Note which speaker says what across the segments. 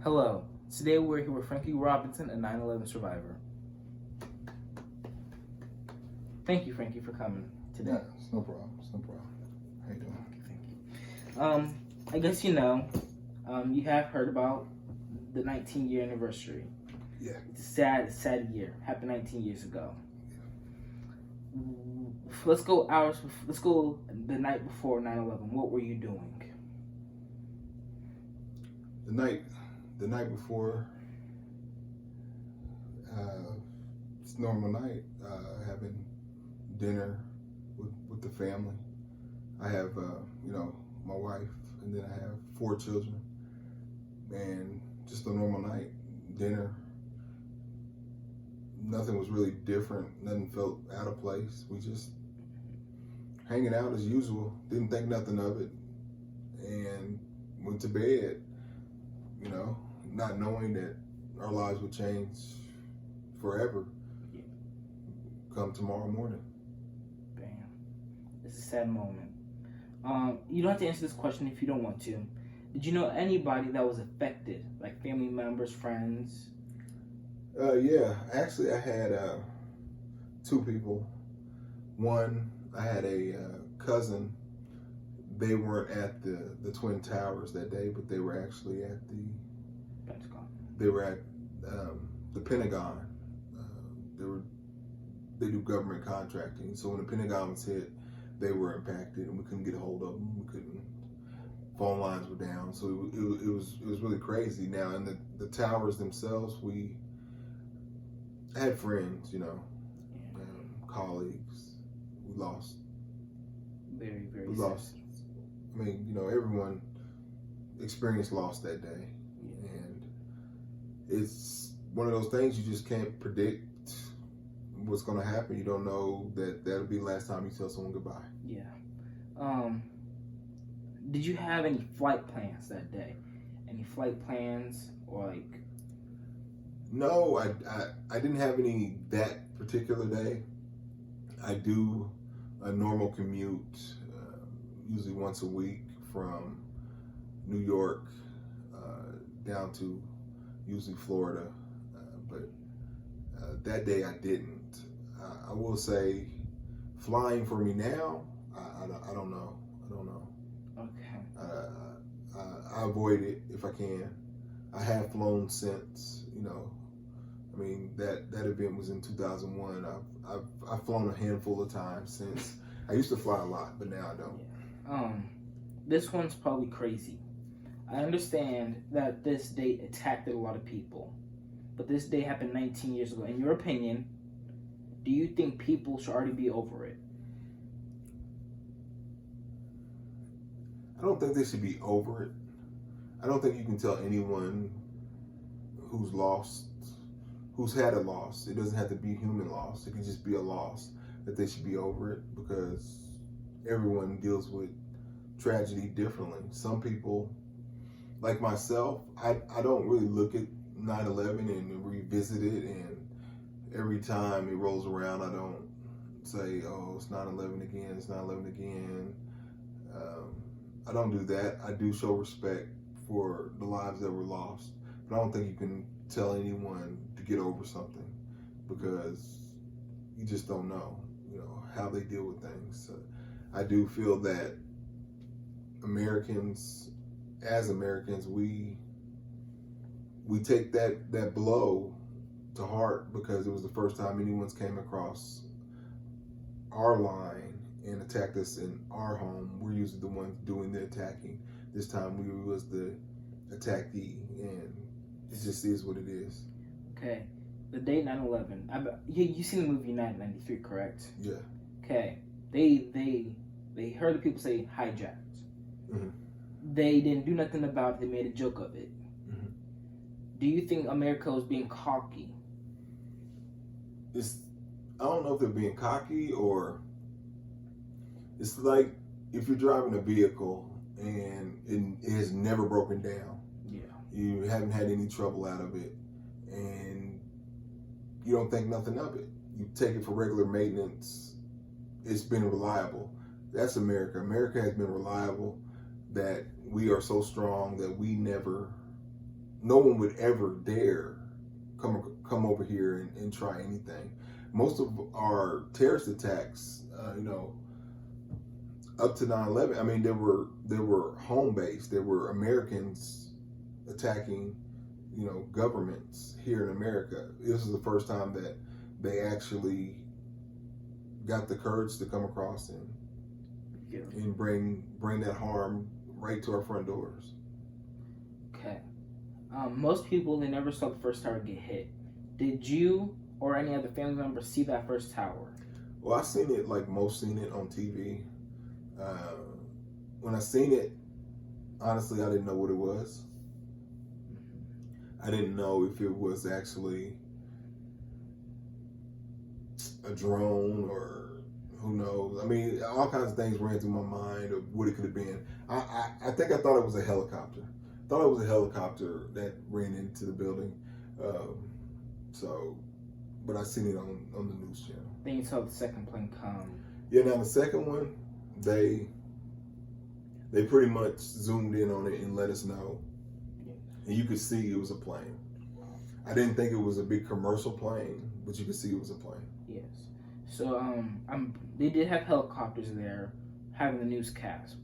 Speaker 1: Hello. Today we're here with Frankie Robinson, a 9/11 survivor. Thank you, Frankie, for coming today.
Speaker 2: Yeah, it's no problem. It's no problem. How you doing?
Speaker 1: Thank you. I guess you know, you have heard about the 19-year anniversary.
Speaker 2: Yeah.
Speaker 1: It's a sad year. Happened 19 years ago. Let's go the night before 9/11. What were you doing?
Speaker 2: The night before, it's a normal night, having dinner with the family. I have, my wife, and then I have 4 children, and just a normal night, dinner. Nothing was really different. Nothing felt out of place. We just hanging out as usual. Didn't think nothing of it, and went to bed. Not knowing that our lives would change forever come tomorrow morning.
Speaker 1: Bam. It's a sad moment. You don't have to answer this question if you don't want to. Did you know anybody that was affected, like family members, friends?
Speaker 2: Yeah, actually, I had 2 people. One, I had a cousin. They weren't at the Twin Towers that day, but they were actually at the
Speaker 1: Pentagon.
Speaker 2: They were at the Pentagon. They do government contracting. So when the Pentagon was hit, they were impacted, and we couldn't get a hold of them. We couldn't. Phone lines were down, so it was really crazy. Now in the towers themselves, we had friends, colleagues. We lost.
Speaker 1: Very, very.
Speaker 2: We
Speaker 1: sad.
Speaker 2: lost. I mean, everyone experienced loss that day, and it's one of those things you just can't predict what's going to happen. You don't know that'll be the last time you tell someone goodbye.
Speaker 1: Yeah. Did you have any flight plans that day? Any flight plans or like?
Speaker 2: No, I didn't have any that particular day. I do a normal commute, usually once a week from New York down to usually Florida, but that day I didn't. I will say, flying for me now, I don't know. I don't know.
Speaker 1: Okay.
Speaker 2: I avoid it if I can. I have flown since, I mean, that event was in 2001. I've flown a handful of times since. I used to fly a lot, but now I don't.
Speaker 1: Yeah. This one's probably crazy. I understand that this date attacked a lot of people, but this day happened 19 years ago. In your opinion, do you think people should already be over it?
Speaker 2: I don't think they should be over it. I don't think you can tell anyone who's lost, who's had a loss. It doesn't have to be human loss. It can just be a loss, that they should be over it, because everyone deals with tragedy differently. Some people, like myself, I don't really look at 9/11 and revisit it, and every time it rolls around, I don't say, oh, it's 9/11 again, it's 9/11 again. I don't do that. I do show respect for the lives that were lost, but I don't think you can tell anyone to get over something, because you just don't know, how they deal with things. So I do feel that as Americans, we take that blow to heart, because it was the first time anyone's came across our line and attacked us in our home. We're usually the ones doing the attacking. This time we was the attackee, and it just is what it is.
Speaker 1: Okay. The date 9/11. You seen the movie 1993, correct?
Speaker 2: Yeah.
Speaker 1: Okay. They heard the people say hijacked.
Speaker 2: Mm-hmm.
Speaker 1: They didn't do nothing about it. They made a joke of it.
Speaker 2: Mm-hmm.
Speaker 1: Do you think America was being cocky?
Speaker 2: I don't know if they're being cocky, or it's like if you're driving a vehicle and it has never broken down.
Speaker 1: Yeah.
Speaker 2: You haven't had any trouble out of it, and you don't think nothing of it. You take it for regular maintenance. It's been reliable. That's America. America has been reliable, that we are so strong that we never no one would ever dare come over here and try anything. Most of our terrorist attacks, up to 9/11, I mean, there were home based. There were Americans attacking, governments here in America. This is the first time that they actually got the courage to come across and bring that harm right to our front doors.
Speaker 1: Okay. Most people, they never saw the first tower get hit. Did you or any other family member see that first tower?
Speaker 2: Well, I seen it like most seen it on TV. When I seen it, honestly, I didn't know what it was. I didn't know if it was actually a drone or who knows. I mean, all kinds of things ran through my mind of what it could have been. I think I thought it was a helicopter. Thought it was a helicopter that ran into the building. But I seen it on the news channel.
Speaker 1: Then you saw the second plane come.
Speaker 2: Yeah, now the second one, they pretty much zoomed in on it and let us know. And you could see it was a plane. I didn't think it was a big commercial plane, but you could see it was a plane.
Speaker 1: Yes. So they did have helicopters there having the newscast.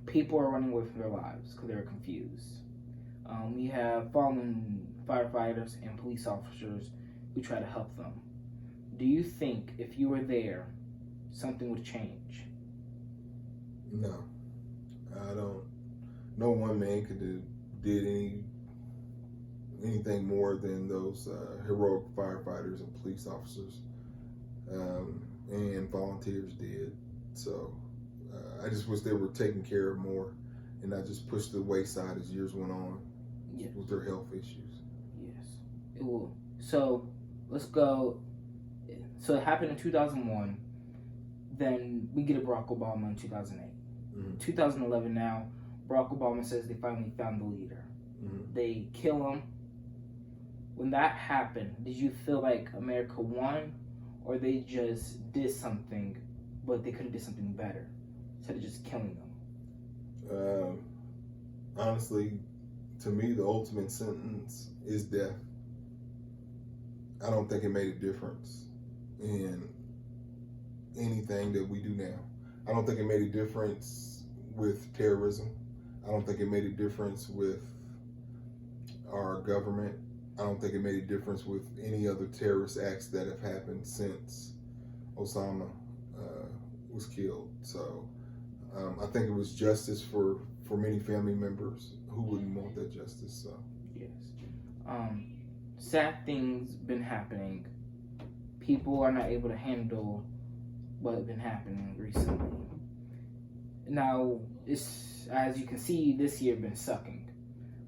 Speaker 1: People are running away from their lives because they were confused. We have fallen firefighters and police officers who try to help them. Do you think if you were there, something would change?
Speaker 2: No, I don't. No one man could have did anything more than those heroic firefighters and police officers and volunteers did. So I just wish they were taken care of more and not just pushed to the wayside as years went on.
Speaker 1: Yes.
Speaker 2: With their health issues.
Speaker 1: Yes, it will. So let's go. So it happened in 2001. Then we get a Barack Obama in 2008. Mm-hmm. 2011 now, Barack Obama says they finally found the leader. Mm-hmm. They kill him. When that happened, did you feel like America won, or they just did something, but they could have did something better instead of just killing them?
Speaker 2: Honestly, to me, the ultimate sentence is death. I don't think it made a difference in anything that we do now. I don't think it made a difference with terrorism. I don't think it made a difference with our government. I don't think it made a difference with any other terrorist acts that have happened since Osama was killed. So I think it was justice for many family members who wouldn't want that justice. So
Speaker 1: yes, sad things been happening. People are not able to handle what's been happening recently. Now, it's, as you can see, this year been sucking.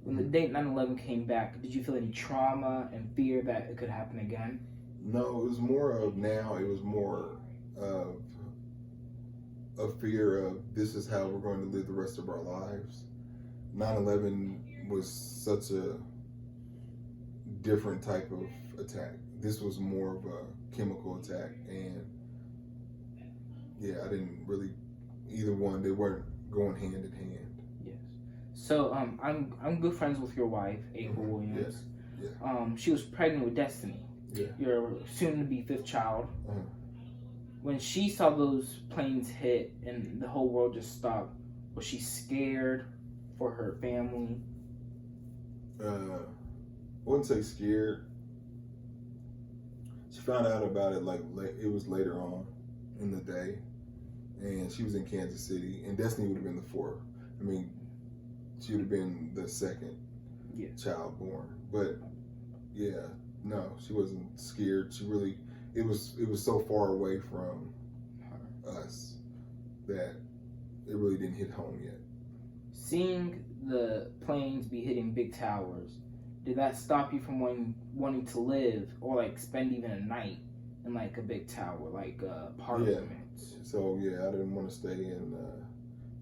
Speaker 1: When the date 9/11 came back, did you feel any trauma and fear that it could happen again?
Speaker 2: No, it was more of now. It was more of a fear of this is how we're going to live the rest of our lives. 9/11 was such a different type of attack. This was more of a chemical attack, and yeah, I didn't really either one. They weren't going hand in hand.
Speaker 1: Yes. So I'm good friends with your wife, Ava Williams.
Speaker 2: Yes. Yeah.
Speaker 1: She was pregnant with Destiny.
Speaker 2: Yeah.
Speaker 1: Your soon-to-be fifth child.
Speaker 2: Uh-huh.
Speaker 1: When she saw those planes hit and the whole world just stopped, was she scared for her family?
Speaker 2: I wouldn't say scared. She found out about it it was later on in the day, and she was in Kansas City, and Destiny would have been the fourth. I mean, she would have been the second child born. But yeah, no, she wasn't scared. She really, it was so far away from us that it really didn't hit home yet.
Speaker 1: Seeing the planes be hitting big towers, did that stop you from wanting to live or like spend even a night in like a big tower, like apartments?
Speaker 2: Yeah. So yeah, I didn't want to stay in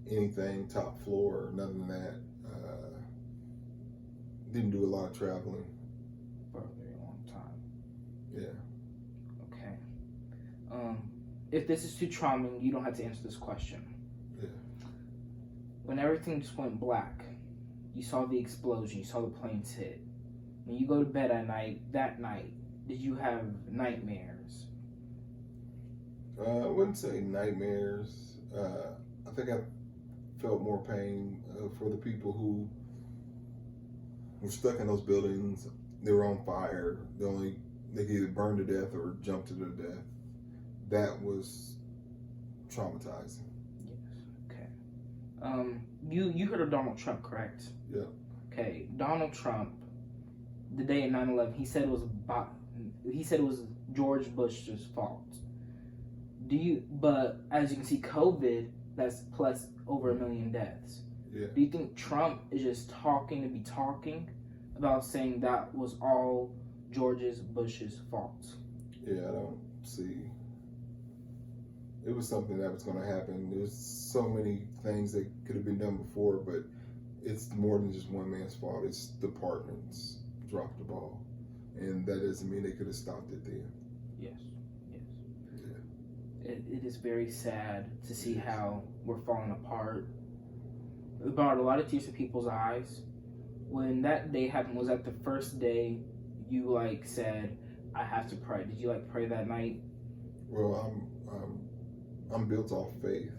Speaker 2: anything top floor or nothing of that. Didn't do a lot of traveling
Speaker 1: For a very long time.
Speaker 2: Yeah.
Speaker 1: Okay. If this is too traumatic, you don't have to answer this question.
Speaker 2: Yeah.
Speaker 1: When everything just went black, You saw the explosion. You saw the planes hit. When you go to bed at night, that night, did you have nightmares?
Speaker 2: I wouldn't say nightmares. I think I felt more pain for the people who were stuck in those buildings. They were on fire. They could either burn to death or jump to their death. That was traumatizing.
Speaker 1: Yes. Okay. You heard of Donald Trump, correct?
Speaker 2: Yeah.
Speaker 1: Okay. Donald Trump, the day of 9/11, he said it was George Bush's fault. But as you can see, COVID, that's plus over 1 million deaths.
Speaker 2: Yeah.
Speaker 1: Do you think Trump is just talking to be talking about saying that was all George Bush's fault?
Speaker 2: Yeah, I don't see. It was something that was going to happen. There's so many things that could have been done before, but it's more than just one man's fault. It's departments dropped the ball, and that doesn't mean they could have stopped it then.
Speaker 1: Yes. It is very sad to see how we're falling apart. It brought a lot of tears to people's eyes. When that day happened, was that the first day you said, I have to pray? Did you pray that night?
Speaker 2: Well, I'm built off faith,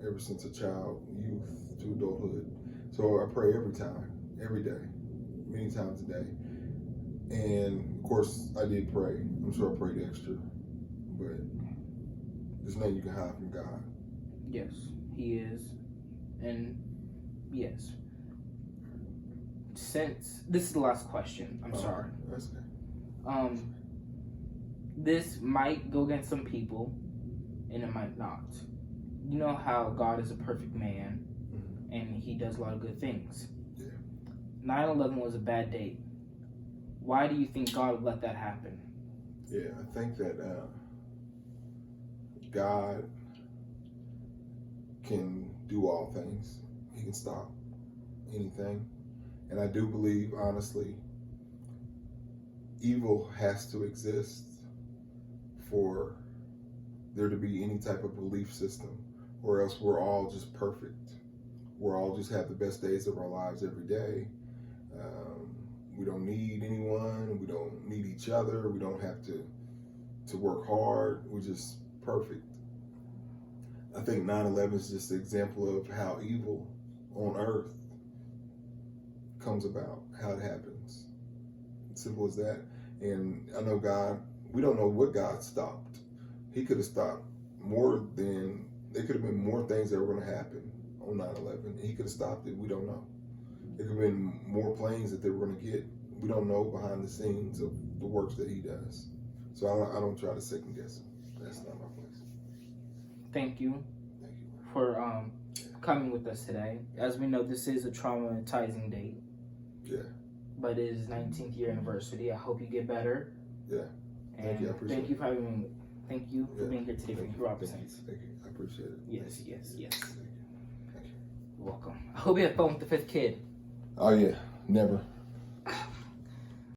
Speaker 2: ever since a child, youth to adulthood. So I pray every time, every day, many times a day. And of course I did pray. I'm sure I prayed extra, but there's nothing you can hide from God.
Speaker 1: Yes, He is. And yes. Since this is the last question, I'm sorry.
Speaker 2: That's okay.
Speaker 1: This might go against some people, and it might not. You know how God is a perfect man, and He does a lot of good things.
Speaker 2: Yeah.
Speaker 1: 9/11 was a bad date. Why do you think God would let that happen?
Speaker 2: Yeah, I think that God can do all things. He can stop anything. And I do believe, honestly, evil has to exist for there to be any type of belief system, or else we're all just perfect. We're all just have the best days of our lives every day. We don't need anyone. We don't need each other. We don't have to work hard. We're just perfect. I think 9/11 is just an example of how evil on earth comes about, how it happens. Simple as that. And I know God, we don't know what God stopped. He could have stopped there could have been more things that were going to happen on 9/11. He could have stopped it. We don't know. There could have been more planes that they were going to get. We don't know behind the scenes of the works that He does. So I don't try to second guess Him. That's not my place.
Speaker 1: Thank you for coming with us today. As we know, this is a traumatizing date.
Speaker 2: Yeah.
Speaker 1: But it is 19th year anniversary. I hope you get better.
Speaker 2: Yeah.
Speaker 1: And
Speaker 2: thank you. I appreciate
Speaker 1: thank you for having me. Thank you for being here today, Frankie Robinson.
Speaker 2: Thank you. I appreciate it.
Speaker 1: Yes.
Speaker 2: Thank you.
Speaker 1: You're welcome. I hope you have fun with the 5th kid.
Speaker 2: Oh yeah, never.